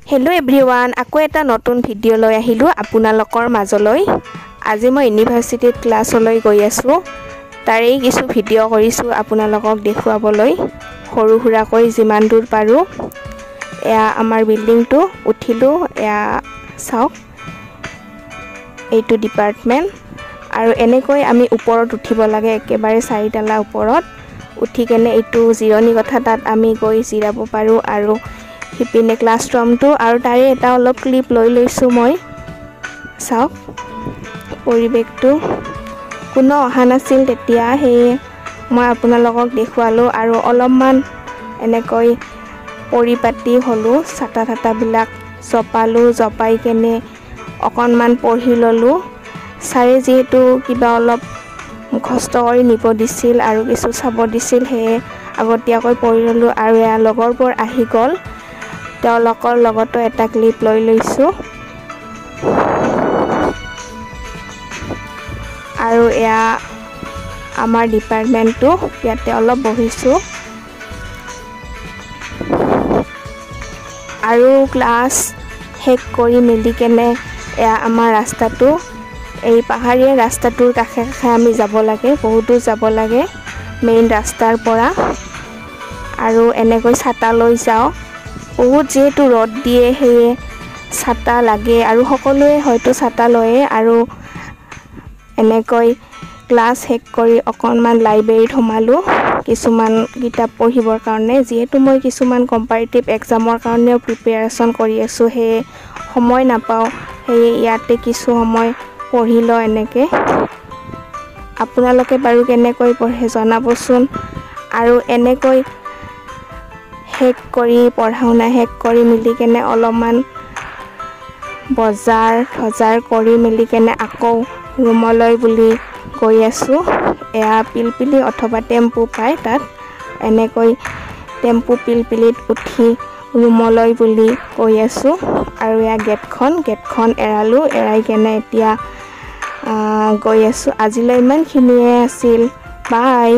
hello everyone आको एटा नतुन video লৈ আহিলো আপোনালোকৰ মাজলৈ আজি মই ইউনিভাৰ্সিটিত ক্লাছলৈ গৈ আছো তাৰে কিছু ভিডিও কৰিছো আপোনালোকক দেখুৱাবলৈ সৰু হুৰাকৈ যিমান দূৰ পাৰো এয়া আমাৰ বিল্ডিংটো উঠিলো এয়া চাওক এইটো ডিপাৰ্টমেন্ট আৰু এনেকৈ আমি ওপৰত উঠিব লাগে একেবাৰে চাৰিটালা ওপৰত উঠি কেনে এইটো জিৰণি কথা তাত আমি গৈ জিৰাব পাৰো আৰু হিপিনে ক্লাছৰুমটো আৰু তাৰে এটা অলপ ক্লিপ লৈ লৈছো মই চাওক পৰিবেশটো কোনো অহা নাছিল তেতিয়া হে মই আপোনালোকক দেখুৱালো আৰু অলপমান এনেকৈ পৰিপাটি হলো ছাতা বিলাক জপালো জপাই কেনে অকনমান পঢ়ি ললো সাৰে যেহেতু কিবা অলপ মুখস্থ কৰি নিব দিছিল আৰু কিছু চাব দিছিল হে আগতীয়াকৈ পঢ়ি ললো আৰু এয়া লগৰবোৰ আহি গল তেওঁলোকৰ লগতো এটা ক্লিপ লৈ লৈছো আৰু এয়া আমাৰ ডিপাৰ্টমেন্টটো ইয়াতে অলপ বহিছো আৰু ক্লাছ হেক কৰি মিলি কেনে এয়া আমাৰ ৰাস্তাটো এই পাহাৰীয়া ৰাস্তাটোৰ কাষে কাষে আমি যাব লাগে বহুতো যাব লাগে মেইন ৰাস্তাৰ পৰা আৰু এনেকৈ ছাতা লৈ যাও বহুত যেহেতু ৰদ দিয়ে হে ছাতা লাগে আৰু সকলোৱে হয়তো ছাতা লয়ে আৰু এনেকৈ ক্লাছ হেক কৰি অকনমান লাইব্ৰেৰীত সোমালো কিছুমান কিতাপ পঢ়িবৰ কাৰণে যেহেতু মই কিছুমান কম্পাৰেটিভ এক্সামৰ কাৰণে প্ৰিপাৰেচন কৰি আছো হে সময় নাপাও হে ইয়াতে কিছু সময় পঢ়িলো এনেকে আপোনালোকে বাৰু কেনেকৈ পঢ়ে জনাবচোন আৰু এনেকৈ হেক কৰি পঢ়াউনা হেক কৰি মিলি কেনে অলপমান বজাৰ কৰি মিলি কেনে আকৌ ৰুমলৈ বুলি গৈ আছো এয়া পিলপিলি অথবা টেম্পু পাই তাত এনেকৈ টেম্পু পিলপিলিত উঠি ৰুমলৈ বুলি গৈ আছো আৰু এয়া গেটখন এৰালো এৰাই কেনে এতিয়া গৈ আছো আজিলৈ ইমানখিনিয়ে আছিল বাই